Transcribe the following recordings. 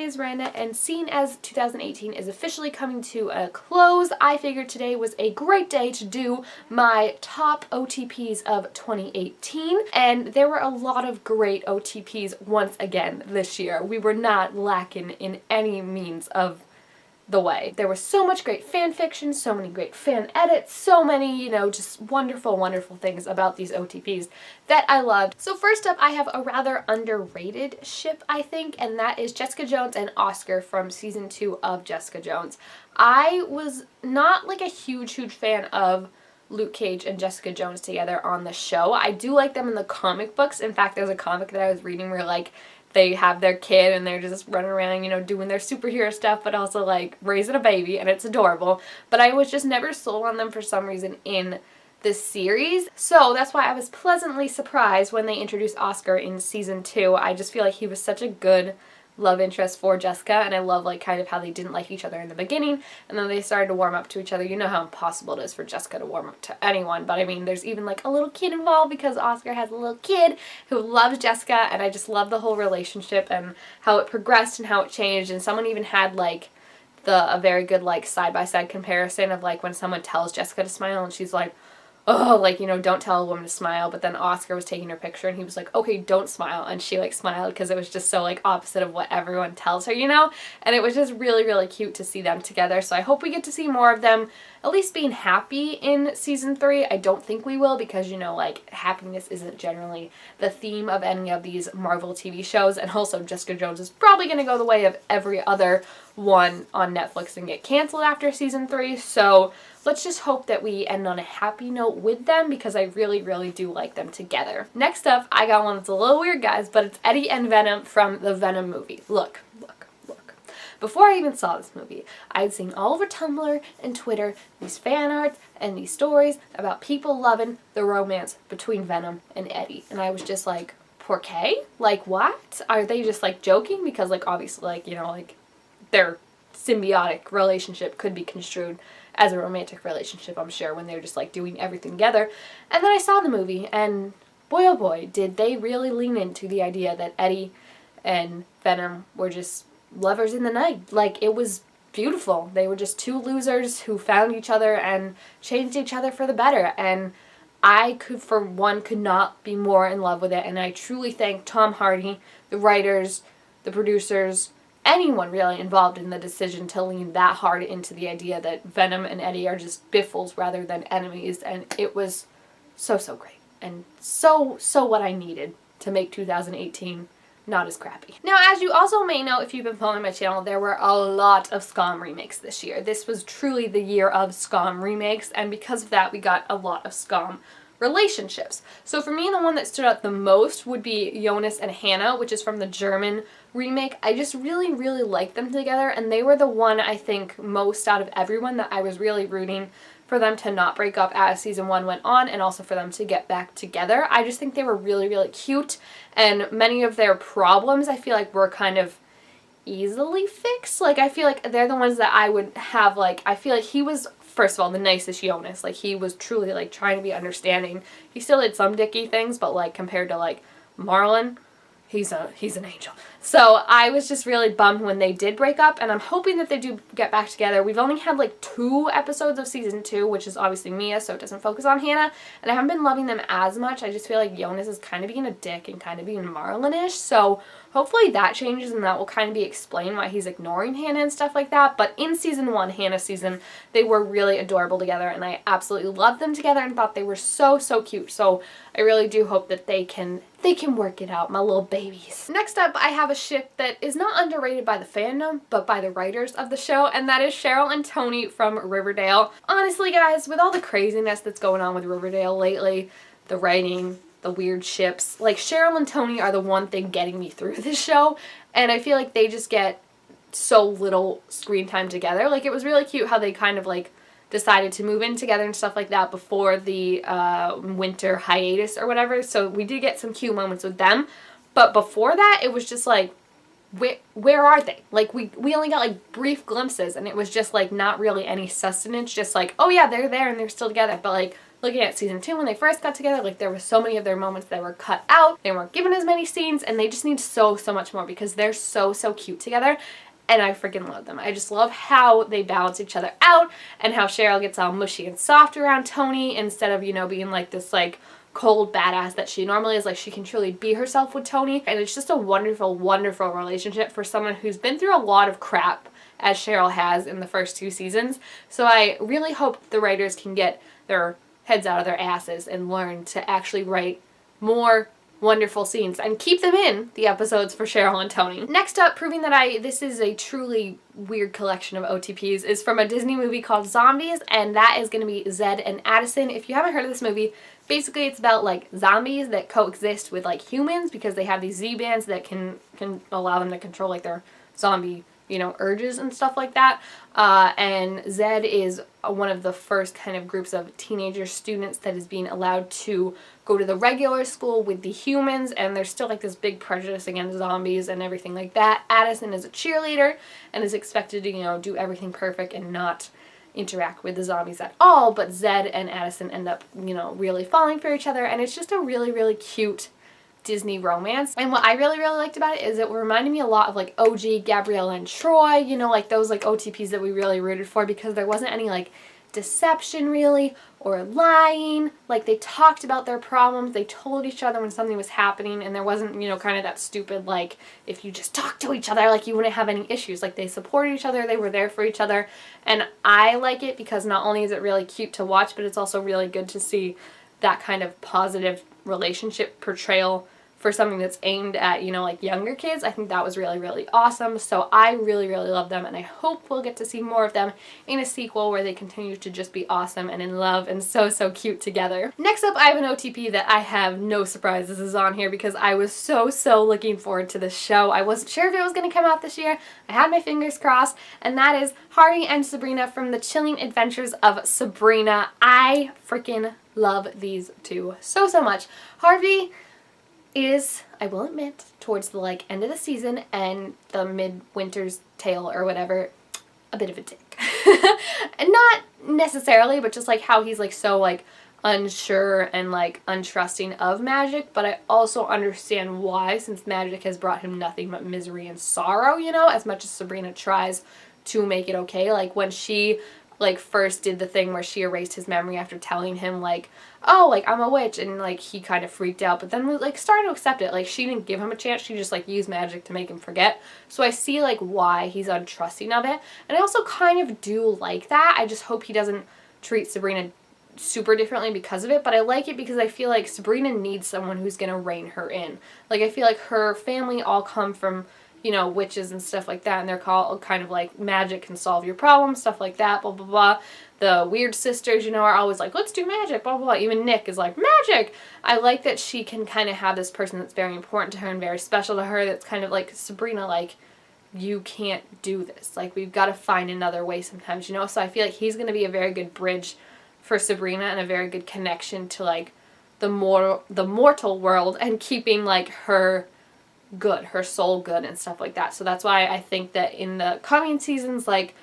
name is Miranda, and seeing as 2018 is officially coming to a close, I figured today was a great day to do my top OTPs of 2018, and there were a lot of great OTPs once again this year. We were not lacking in any means of the way. There was so much great fan fiction, so many great fan edits, so many, you know, just wonderful, wonderful things about these OTPs that I loved. So first up, I have a rather underrated ship, I think, and that is Jessica Jones and Oscar from season 2 of Jessica Jones. I was not like a huge fan of Luke Cage and Jessica Jones together on the show. I do like them in the comic books. In fact, there's a comic that I was reading where like they have their kid and they're just running around, you know, doing their superhero stuff, but also like raising a baby, and it's adorable. But I was just never sold on them for some reason in this series. So that's why I was pleasantly surprised when they introduced Oscar in season 2. I just feel like he was such a good love interest for Jessica, and I love like kind of how they didn't like each other in the beginning and then they started to warm up to each other. You know how impossible it is for Jessica to warm up to anyone, but I mean there's even like a little kid involved because Oscar has a little kid who loves Jessica, and I just love the whole relationship and how it progressed and how it changed. And someone even had like a very good like side-by-side comparison of like when someone tells Jessica to smile and she's like, oh, like, you know, don't tell a woman to smile, but then Oscar was taking her picture and he was like, okay, don't smile, and she like smiled because it was just so like opposite of what everyone tells her, you know, and it was just really cute to see them together. So I hope we get to see more of them at least being happy in season 3. I don't think we will because, you know, like happiness isn't generally the theme of any of these Marvel TV shows, and also Jessica Jones is probably going to go the way of every other one on Netflix and get canceled after season 3, so let's just hope that we end on a happy note with them because I really do like them together. Next up, I got one that's a little weird, guys, but it's Eddie and Venom from the Venom movie. Look. Before I even saw this movie, I had seen all over Tumblr and Twitter these fan arts and these stories about people loving the romance between Venom and Eddie, and I was just like, por qué? Like, what? Are they just like joking? Because like obviously like, you know, like their symbiotic relationship could be construed as a romantic relationship, I'm sure, when they're just like doing everything together. And then I saw the movie, and boy oh boy, did they really lean into the idea that Eddie and Venom were just lovers in the night. Like, it was beautiful. They were just two losers who found each other and changed each other for the better, and I could not be more in love with it. And I truly thank Tom Hardy, the writers, the producers, anyone really involved in the decision to lean that hard into the idea that Venom and Eddie are just biffles rather than enemies, and it was so great and so what I needed to make 2018 not as crappy. Now, as you also may know if you've been following my channel, there were a lot of SCOM remakes this year. This was truly the year of SCOM remakes, and because of that we got a lot of SCOM relationships. So for me, the one that stood out the most would be Jonas and Hannah, which is from the German remake. I just really liked them together, and they were the one I think most out of everyone that I was really rooting for them to not break up as season 1 went on, and also for them to get back together. I just think they were really cute, and many of their problems I feel like were kind of easily fixed. Like, I feel like they're the ones that I would have, like, I feel like he was, first of all, the nicest Jonas. Like, he was truly, like, trying to be understanding. He still did some dicky things, but, like, compared to, like, Marlon, he's an angel. So I was just really bummed when they did break up, and I'm hoping that they do get back together. We've only had like 2 episodes of season 2, which is obviously Mia, so it doesn't focus on Hannah, and I haven't been loving them as much. I just feel like Jonas is kind of being a dick and kind of being Marlon-ish, so hopefully that changes and that will kind of be explained why he's ignoring Hannah and stuff like that. But in season 1, Hannah season, they were really adorable together, and I absolutely loved them together and thought they were so cute. So I really do hope that they can work it out, my little babies. Next up, I have a ship that is not underrated by the fandom, but by the writers of the show, and that is Cheryl and Tony from Riverdale. Honestly, guys, with all the craziness that's going on with Riverdale lately, the writing, the weird ships, like, Cheryl and Tony are the one thing getting me through this show, and I feel like they just get so little screen time together. Like, it was really cute how they kind of, like, decided to move in together and stuff like that before the winter hiatus or whatever, so we did get some cute moments with them, but before that it was just like, where are they? Like, we only got like brief glimpses, and it was just like not really any sustenance, just like, oh yeah, they're there and they're still together, but like looking at season 2 when they first got together, like there were so many of their moments that were cut out. They weren't given as many scenes, and they just need so much more because they're so cute together. And I freaking love them. I just love how they balance each other out and how Cheryl gets all mushy and soft around Tony instead of, you know, being like this like cold badass that she normally is. Like she can truly be herself with Tony. And it's just a wonderful relationship for someone who's been through a lot of crap as Cheryl has in the first 2 seasons. So I really hope the writers can get their heads out of their asses and learn to actually write more wonderful scenes and keep them in the episodes for Cheryl and Tony. Next up, proving that this is a truly weird collection of OTPs, is from a Disney movie called Zombies, and that is going to be Zed and Addison. If you haven't heard of this movie, basically it's about like zombies that coexist with like humans because they have these Z-bands that can allow them to control like their zombie, you know, urges and stuff like that. And Zed is one of the first kind of groups of teenager students that is being allowed to go to the regular school with the humans, and there's still like this big prejudice against zombies and everything like that. Addison is a cheerleader and is expected to, you know, do everything perfect and not interact with the zombies at all, but Zed and Addison end up, you know, really falling for each other, and it's just a really cute Disney romance. And what I really liked about it is it reminded me a lot of like OG Gabrielle and Troy, you know, like those like OTPs that we really rooted for, because there wasn't any like deception really or lying. Like they talked about their problems, they told each other when something was happening, and there wasn't, you know, kind of that stupid like if you just talk to each other like you wouldn't have any issues. Like they supported each other, they were there for each other, and I like it because not only is it really cute to watch, but it's also really good to see that kind of positive relationship portrayal for something that's aimed at, you know, like younger kids. I think that was really awesome. So I really love them, and I hope we'll get to see more of them in a sequel where they continue to just be awesome and in love and so cute together. Next up, I have an OTP that I have no surprises is on here because I was so looking forward to this show. I wasn't sure if it was going to come out this year. I had my fingers crossed, and that is Harvey and Sabrina from The Chilling Adventures of Sabrina. I freaking love these two so much. Harvey is, I will admit, towards the like end of the season and the midwinter's tale or whatever, a bit of a dick. And not necessarily, but just like how he's like so like unsure and like untrusting of magic, but I also understand why, since magic has brought him nothing but misery and sorrow, you know, as much as Sabrina tries to make it okay. Like when she like first did the thing where she erased his memory after telling him like, oh, like I'm a witch, and like he kind of freaked out, but then like started to accept it. Like she didn't give him a chance, she just like used magic to make him forget. So I see like why he's untrusting of it, and I also kind of do like that. I just hope he doesn't treat Sabrina super differently because of it, but I like it because I feel like Sabrina needs someone who's gonna rein her in. Like I feel like her family all come from, you know, witches and stuff like that, and they're called kind of like magic can solve your problems, stuff like that, blah blah. The weird sisters, you know, are always like, let's do magic, blah blah. Even Nick is like, magic! I like that she can kind of have this person that's very important to her and very special to her that's kind of like, Sabrina, like, you can't do this. Like, we've got to find another way sometimes, you know? So I feel like he's going to be a very good bridge for Sabrina and a very good connection to, like, the mortal world and keeping, like, her good, her soul good and stuff like that. So that's why I think that in the coming seasons, like,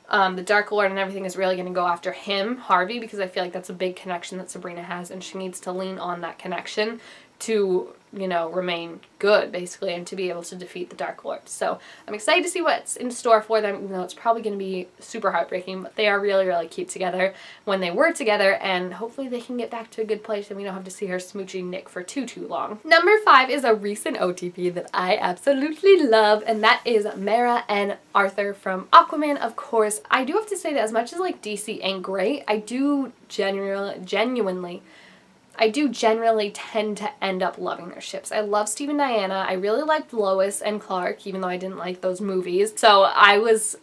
the Dark Lord and everything is really going to go after him, Harvey, because I feel like that's a big connection that Sabrina has, and she needs to lean on that connection to, you know, remain good, basically, and to be able to defeat the Dark Lord. So I'm excited to see what's in store for them, even though it's probably going to be super heartbreaking, but they are really cute together when they were together, and hopefully they can get back to a good place and we don't have to see her smooching Nick for too long. Number 5 is a recent OTP that I absolutely love, and that is Mera and Arthur from Aquaman, of course. I do have to say that as much as like DC ain't great, I do generally tend to end up loving their ships. I love Steve and Diana. I really liked Lois and Clark, even though I didn't like those movies. So I was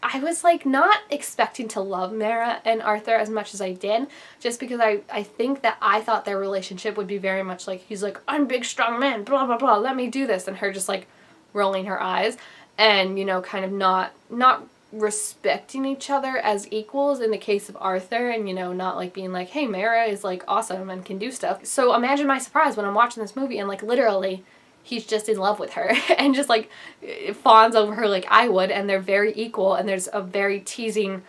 like not expecting to love Mera and Arthur as much as I did, just because I think that I thought their relationship would be very much like, he's like, I'm a big strong man, blah blah blah, let me do this, and her just like rolling her eyes and, you know, kind of not respecting each other as equals in the case of Arthur, and, you know, not like being like, hey, Mera is like awesome and can do stuff. So imagine my surprise when I'm watching this movie and like literally he's just in love with her and just like fawns over her like I would, and they're very equal, and there's a very teasing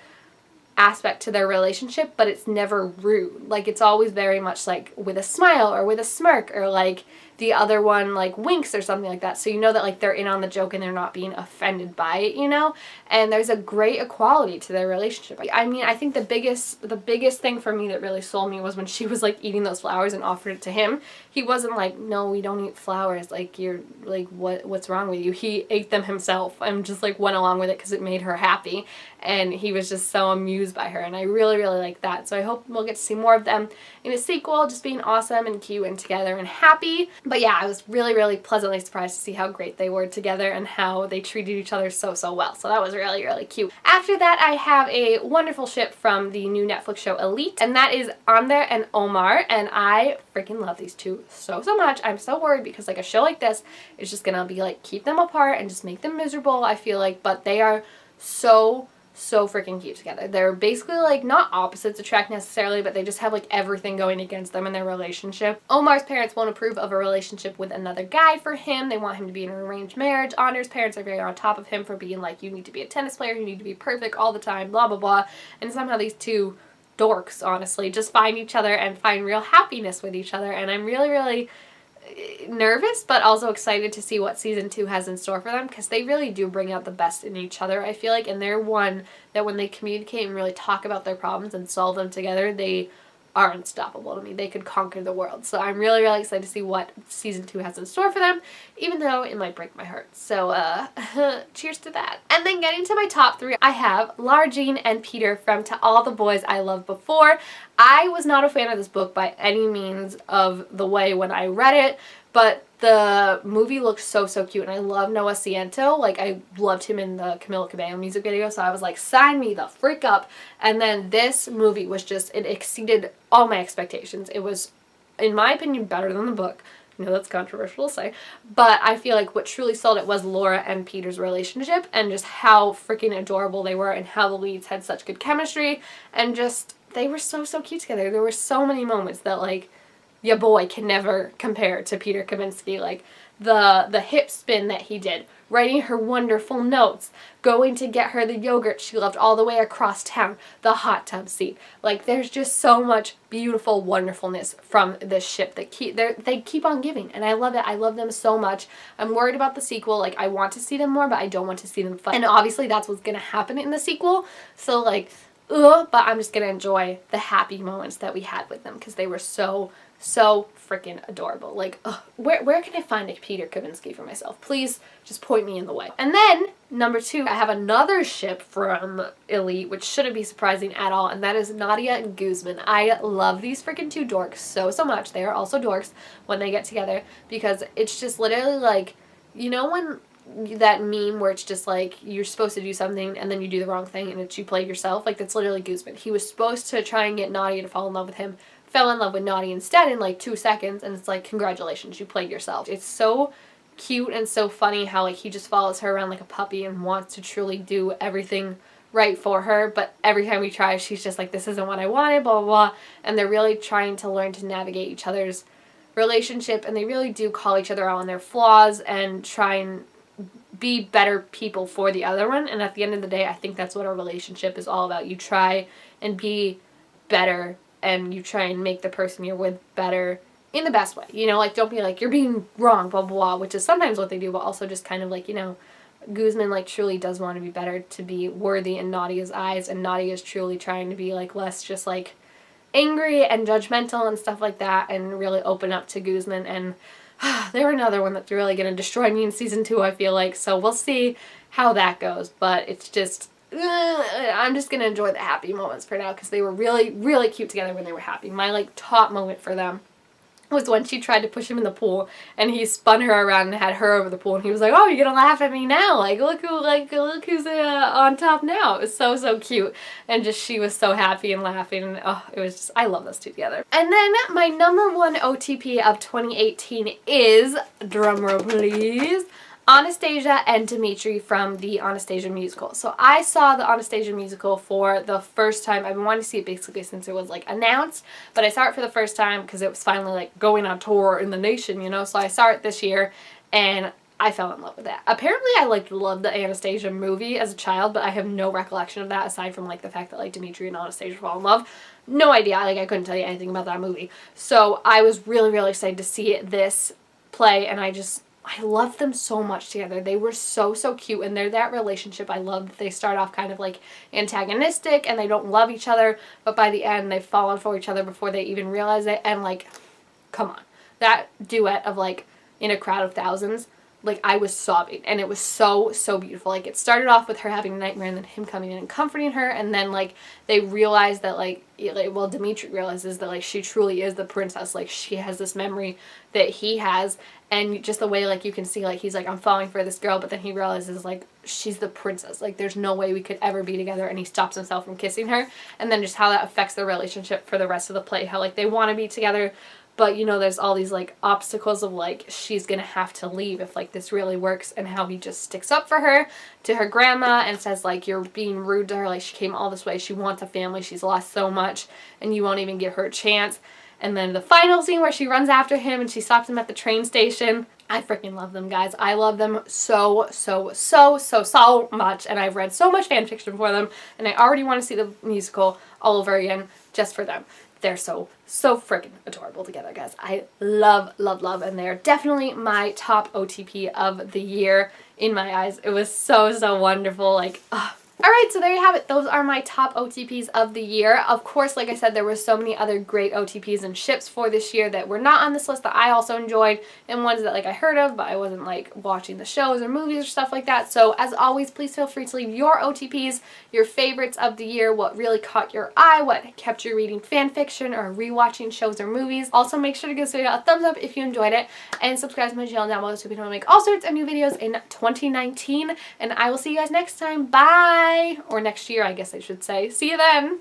aspect to their relationship, but it's never rude. Like, it's always very much like with a smile or with a smirk, or like the other one like winks or something like that, so you know that like they're in on the joke and they're not being offended by it, you know. And there's a great equality to their relationship. I mean, I think the biggest thing for me that really sold me was when she was like eating those flowers and offered it to him. He wasn't like, no, we don't eat flowers, like, you're like, what's wrong with you? He ate them himself and just like went along with it because it made her happy, and he was just so amused by her, and I really like that. So I hope we'll get to see more of them in a sequel, just being awesome and cute and together and happy. But yeah, I was really pleasantly surprised to see how great they were together and how they treated each other so well. So that was really cute. After that, I have a wonderful ship from the new Netflix show Elite, and that is Amber and Omar, and I freaking love these two so much. I'm so worried because like a show like this is just gonna be like keep them apart and just make them miserable, I feel like, but they are so freaking cute together. They're basically like not opposites attract necessarily, but they just have like everything going against them in their relationship. Omar's parents won't approve of a relationship with another guy for him. They want him to be in an arranged marriage. Ander's parents are very on top of him for being like, you need to be a tennis player, you need to be perfect all the time, blah blah. And somehow these two dorks, honestly, just find each other and find real happiness with each other, and I'm really nervous but also excited to see what season 2 has in store for them, because they really do bring out the best in each other, I feel like, and they're one that when they communicate and really talk about their problems and solve them together, they are unstoppable to me. They could conquer the world. So I'm really excited to see what season 2 has in store for them, even though it might break my heart. So cheers to that. And then getting to my top 3, I have Lara Jean and Peter from To All the Boys I Loved Before. I was not a fan of this book by any means of the way when I read it, but the movie looked so cute, and I love Noah Ciento. Like, I loved him in the Camila Cabello music video, so I was like, sign me the frick up. And then this movie was just, it exceeded all my expectations. It was, in my opinion, better than the book. I know that's controversial to say, but I feel like what truly sold it was Laura and Peter's relationship, and just how freaking adorable they were, and how the leads had such good chemistry, and just, they were so cute together. There were so many moments that, like, your boy can never compare to Peter Kavinsky. Like the hip spin that he did, writing her wonderful notes, going to get her the yogurt she loved all the way across town, the hot tub scene. Like, there's just so much beautiful wonderfulness from this ship that they keep on giving, and I love it. I love them so much. I'm worried about the sequel. Like, I want to see them more, but I don't want to see them fight. And obviously that's what's gonna happen in the sequel. So like, but I'm just gonna enjoy the happy moments that we had with them, because they were so freaking adorable. Like, where can I find a Peter Kavinsky for myself? Please just point me in the way. And then number 2, I have another ship from Elite, which shouldn't be surprising at all, and that is Nadia and Guzman. I love these freaking two dorks so much. They are also dorks when they get together, because it's just literally like, you know when that meme where it's just like you're supposed to do something and then you do the wrong thing and it's you play yourself? Like, that's literally Guzman. He was supposed to try and get Nadia to fall in love with him, fell in love with Nadia instead in like 2 seconds, and it's like, congratulations, you played yourself. It's so cute and so funny how like he just follows her around like a puppy and wants to truly do everything right for her, but every time he tries, she's just like, this isn't what I wanted, blah blah, and they're really trying to learn to navigate each other's relationship, and they really do call each other out on their flaws and try and be better people for the other one. And at the end of the day, I think that's what a relationship is all about. You try and be better, and you try and make the person you're with better in the best way. You know, like, don't be like, you're being wrong, blah, blah, blah, which is sometimes what they do, but also just kind of like, you know, Guzman, like, truly does want to be better, to be worthy in Nadia's eyes, and Nadia is truly trying to be, like, less just, like, angry and judgmental and stuff like that, and really open up to Guzman. And they're another one that's really going to destroy me in season 2, I feel like, so we'll see how that goes, but it's just, I'm just going to enjoy the happy moments for now, because they were really cute together when they were happy. My, like, top moment for them was when she tried to push him in the pool, and he spun her around and had her over the pool, and he was like, oh, you're gonna laugh at me now, like, look who's on top now. It was so cute, and just she was so happy and laughing, and oh, it was just, I love those two together. And then my number 1 OTP of 2018 is, drumroll please, Anastasia and Dimitri from the Anastasia musical. So I saw the Anastasia musical for the first time. I've been wanting to see it basically since it was like announced, but I saw it for the first time because it was finally like going on tour in the nation, you know, so I saw it this year, and I fell in love with that. Apparently I like loved the Anastasia movie as a child, but I have no recollection of that aside from like the fact that like Dimitri and Anastasia fall in love. No idea. Like I couldn't tell you anything about that movie. So I was really, really excited to see this play, and I loved them so much together. They were so, so cute, and they're that relationship I love. That they start off kind of like antagonistic and they don't love each other, but by the end they've fallen for each other before they even realize it. And like, come on. That duet of like In a Crowd of Thousands, like I was sobbing, and it was so, so beautiful. Like it started off with her having a nightmare and then him coming in and comforting her, and then like they realize that like well, Dimitri realizes that like she truly is the princess. Like she has this memory that he has, and just the way like you can see like he's like, I'm falling for this girl, but then he realizes like she's the princess. Like there's no way we could ever be together, and he stops himself from kissing her. And then just how that affects their relationship for the rest of the play. How like they want to be together, but you know there's all these like obstacles of like she's gonna have to leave if like this really works, and how he just sticks up for her to her grandma and says like, you're being rude to her, like she came all this way, she wants a family, she's lost so much, and you won't even give her a chance. And then the final scene where she runs after him and she stops him at the train station. I freaking love them, guys. I love them so, so, so, so, so much, and I've read so much fan fiction for them, and I already want to see the musical all over again just for them. They're so, so freaking adorable together, guys. I love, love, love, and they're definitely my top OTP of the year in my eyes. It was so, so wonderful. Like, ugh. Alright, so there you have it. Those are my top OTPs of the year. Of course, like I said, there were so many other great OTPs and ships for this year that were not on this list that I also enjoyed, and ones that like I heard of, but I wasn't like watching the shows or movies or stuff like that. So as always, please feel free to leave your OTPs, your favorites of the year, what really caught your eye, what kept you reading fan fiction or rewatching shows or movies. Also, make sure to give this video a thumbs up if you enjoyed it, and subscribe to my channel down below so we can make all sorts of new videos in 2019. And I will see you guys next time. Bye! Or next year, I guess I should say. See you then!